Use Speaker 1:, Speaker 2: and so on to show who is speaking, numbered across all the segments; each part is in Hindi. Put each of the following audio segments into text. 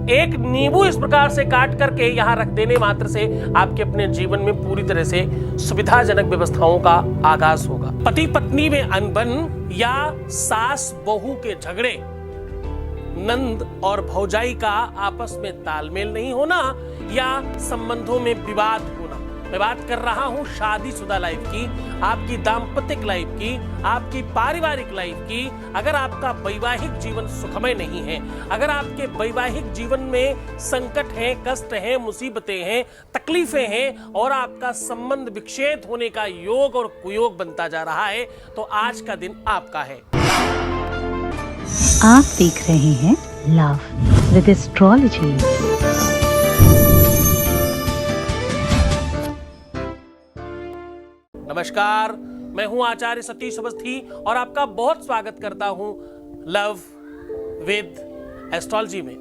Speaker 1: एक नींबू इस प्रकार से काट करके यहाँ रख देने मात्र से आपके अपने जीवन में पूरी तरह से सुविधाजनक व्यवस्थाओं का आगाज होगा। पति पत्नी में अनबन या सास बहू के झगड़े, नंद और भौजाई का आपस में तालमेल नहीं होना या संबंधों में विवाद होना। मैं बात कर रहा हूं शादीशुदा लाइफ की, आपकी दाम्पत्य लाइफ की, आपकी पारिवारिक लाइफ की। अगर आपका वैवाहिक जीवन सुखमय नहीं है, अगर आपके वैवाहिक जीवन में संकट है, कष्ट है, मुसीबतें हैं, तकलीफें हैं और आपका संबंध विच्छेद होने का योग और कुयोग बनता जा रहा है, तो आज का दिन आपका है।
Speaker 2: आप देख रहे हैं लव विद एस्ट्रोलॉजी।
Speaker 1: नमस्कार, मैं हूं आचार्य सतीश अवस्थी और आपका बहुत स्वागत करता हूं लव विद एस्ट्रोलॉजी में।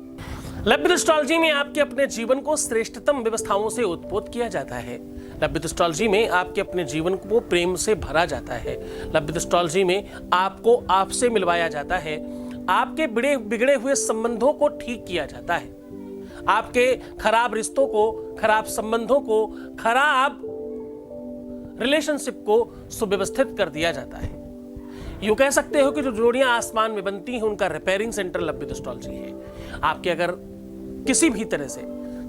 Speaker 1: लव विद एस्ट्रोलॉजी में आपके अपने जीवन को श्रेष्ठतम व्यवस्थाओं से उत्पोत किया जाता है। लव विद एस्ट्रोलॉजी में आपके अपने जीवन को प्रेम से भरा जाता है। लव विद एस्ट्रोलॉजी में आपको आपसे मिलवाया जाता है। आपके बिगड़े हुए संबंधों को ठीक किया जाता है। आपके खराब रिश्तों को, खराब संबंधों को, खराब रिलेशनशिप को सुव्यवस्थित कर दिया जाता है। यूं कह सकते हो कि जो जोड़ियां आसमान में बनती हैं उनका repairing centre love with astrology है। आपके अगर किसी भी तरह से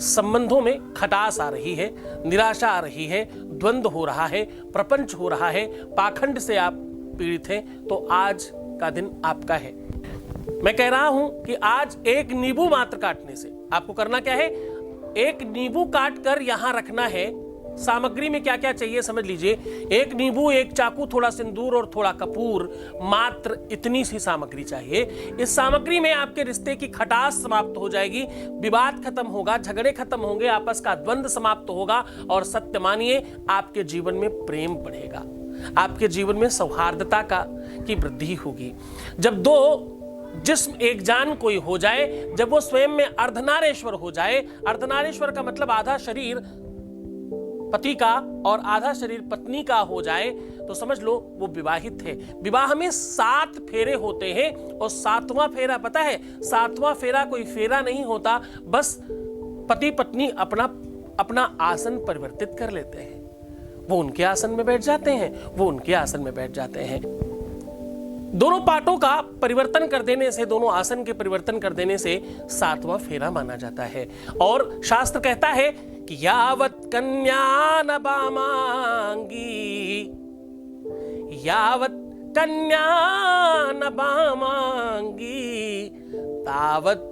Speaker 1: संबंधों में खटास आ रही है, निराशा आ रही है, द्वंद्व हो रहा है, प्रपंच हो रहा है, पाखंड से आप पीड़ित हैं, तो आज का दिन आपका है। मैं कह रहा हूं कि आज एक नींबू मात्र काटने से आपको करना क्या है, एक नींबू काट कर यहां रखना है। सामग्री में क्या क्या चाहिए समझ लीजिए। एक नींबू, एक चाकू, थोड़ा सिंदूर और थोड़ा कपूर, मात्र इतनी सी सामग्री चाहिए। इस सामग्री में आपके रिश्ते की खटास समाप्त हो जाएगी, विवाद खत्म होगा, झगड़े खत्म होंगे, आपस का द्वंद्व समाप्त होगा और सत्य मानिए आपके जीवन में प्रेम बढ़ेगा, आपके जीवन में सौहार्दता की वृद्धि होगी। जब दो जिस्म एक जान कोई हो जाए, जब वो स्वयं में अर्धनारेश्वर हो जाए, अर्धनारेश्वर का मतलब आधा शरीर पति का और आधा शरीर पत्नी का हो जाए, तो समझ लो वो विवाहित है। विवाह में 7 फेरे होते हैं और 7वां फेरा पता है, 7वां फेरा कोई फेरा नहीं होता, बस पति पत्नी अपना आसन परिवर्तित कर लेते हैं। वो उनके आसन में बैठ जाते हैं, वो उनके आसन में बैठ जाते हैं। दोनों पार्टों का परिवर्तन कर देने से, दोनों आसन के परिवर्तन कर देने से 7वां फेरा माना जाता है। और शास्त्र कहता है कि यावत कन्या न बामांगी, यावत कन्या न बामांगी, तावत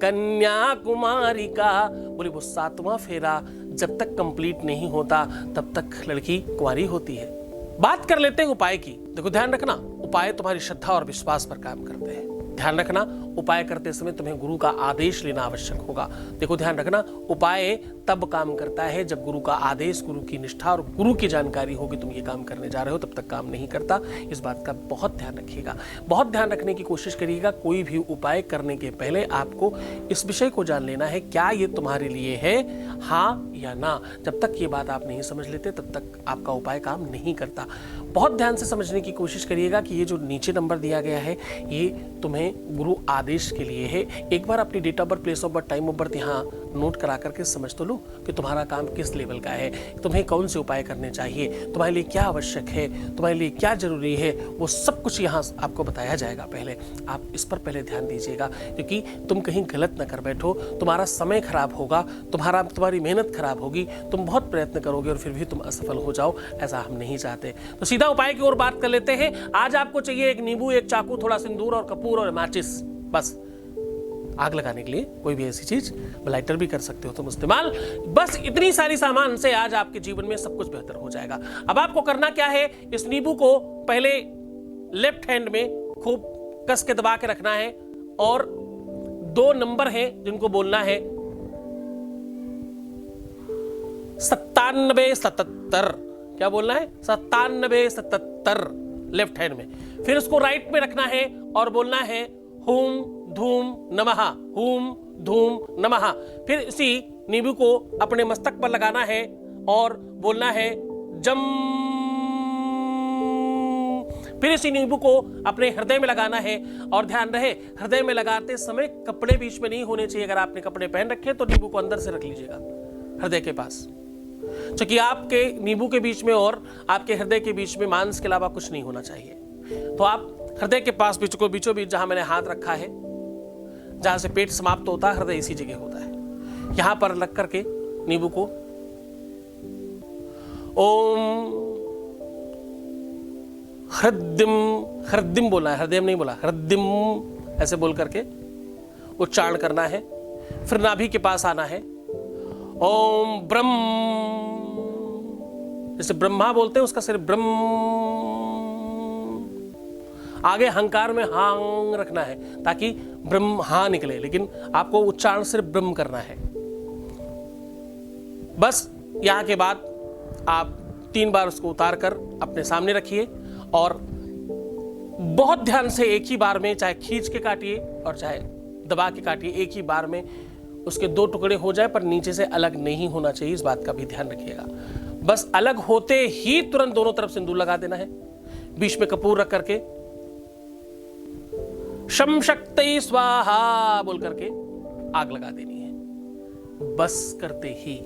Speaker 1: कन्या कुमारी का। बोले वो 7वां फेरा जब तक कंप्लीट नहीं होता तब तक लड़की कुंवारी होती है। बात कर लेते हैं उपाय की। देखो ध्यान रखना, उपाय तुम्हारी श्रद्धा और विश्वास पर काम करते हैं। ध्यान रखना, उपाय करते समय तुम्हें गुरु का आदेश लेना आवश्यक होगा। देखो ध्यान रखना, उपाय तब काम करता है जब गुरु का आदेश, गुरु की निष्ठा और गुरु की जानकारी होगी तुम ये काम करने जा रहे हो, तब तक काम नहीं करता। इस बात का बहुत ध्यान रखिएगा, बहुत ध्यान रखने की कोशिश करिएगा। कोई भी उपाय करने के पहले आपको इस विषय को जान लेना है, क्या ये तुम्हारे लिए है, हाँ या ना। जब तक ये बात आप नहीं समझ लेते तब तक आपका उपाय काम नहीं करता। बहुत ध्यान से समझने की कोशिश करिएगा कि ये जो नीचे नंबर दिया गया है ये तुम्हें गुरु आदेश के लिए है। एक बार अपनी date of birth, place of birth, time of birth यहाँ नोट करा करके समझ तो लो कि तुम्हारा काम किस लेवल का है, तुम्हें कौन से उपाय करने चाहिए, तुम्हारे लिए क्या आवश्यक है, तुम्हारे लिए क्या जरूरी है, वो सब कुछ यहाँ आपको बताया जाएगा। पहले आप इस पर पहले ध्यान दीजिएगा, क्योंकि तुम कहीं गलत न कर बैठो, तुम्हारा समय खराब होगा, तुम्हारी मेहनत खराब होगी, तुम बहुत प्रयत्न करोगे और फिर भी तुम असफल हो जाओ, ऐसा हम नहीं चाहते। तो सीधा उपाय की ओर बात कर लेते हैं। आज आपको चाहिए एक नींबू, एक चाकू, थोड़ा सिंदूर और कपूर और माचिस, बस आग लगाने के लिए कोई भी ऐसी चीज, लाइटर भी कर सकते हो तुम इस्तेमाल। बस इतनी सारी सामान से आज आपके जीवन में सब कुछ बेहतर हो जाएगा। अब आपको करना क्या है, इस नींबू को पहले लेफ्ट हैंड में खूब कस के दबा के रखना है और 2 नंबर हैं जिनको बोलना है 9777। क्या बोलना है? 9777 लेफ्ट हैंड में। फिर उसको राइट में रखना है और बोलना है हुम धूम नमः, हुम धूम नमः। फिर इसी नींबू को अपने मस्तक पर लगाना है और बोलना है जम। फिर इसी नींबू को अपने हृदय में लगाना है और ध्यान रहे हृदय में लगाते समय कपड़े बीच में नहीं होने चाहिए। अगर आपने कपड़े पहन रखे तो नींबू को अंदर से रख लीजिएगा हृदय के पास, क्योंकि आपके नींबू के बीच में और आपके हृदय के बीच में मांस के अलावा कुछ नहीं होना चाहिए। तो आप हृदय के पास बीचों बीच जहां मैंने हाथ रखा है, जहां से पेट समाप्त होता है, हृदय इसी जगह होता है, यहां पर लग करके नींबू को ओम हृदयम बोला है, हृदय नहीं बोला, हृदयम ऐसे बोल करके उच्चारण करना है। फिर नाभि के पास आना है, ओम ब्रह्म, जैसे ब्रह्मा बोलते हैं उसका सिर्फ ब्रह्म, आगे हंकार में हांग रखना है ताकि ब्रह्म हा निकले, लेकिन आपको उच्चारण सिर्फ ब्रह्म करना है। बस यहां के बाद आप 3 बार उसको उतार कर अपने सामने रखिए और बहुत ध्यान से एक ही बार में, चाहे खींच के काटिए और चाहे दबा के काटिए, एक ही बार में उसके 2 टुकड़े हो जाए, पर नीचे से अलग नहीं होना चाहिए, इस बात का भी ध्यान रखिएगा। बस अलग होते ही तुरंत दोनों तरफ सिंदूर लगा देना है, बीच में कपूर रख करके शम शक्ति स्वाहा बोल करके आग लगा देनी है। बस करते ही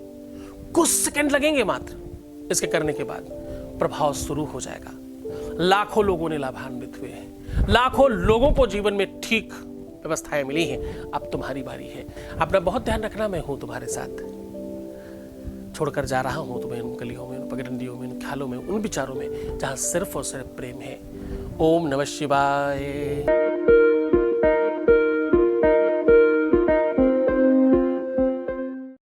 Speaker 1: कुछ सेकंड लगेंगे मात्र, इसके करने के बाद प्रभाव शुरू हो जाएगा। लाखों लोगों ने लाभान्वित हुए हैं, लाखों लोगों को जीवन में ठीक व्यवस्थाएं मिली हैं। अब तुम्हारी बारी है। अपना बहुत ध्यान रखना, मैं हूं तुम्हारे साथ। छोड़कर जा रहा हूं तुम्हें उन गलियों में, उन पगडंडियों में, उन ख्यालों में, उन विचारों में जहां सिर्फ और सिर्फ प्रेम है। ओम नमः शिवाय।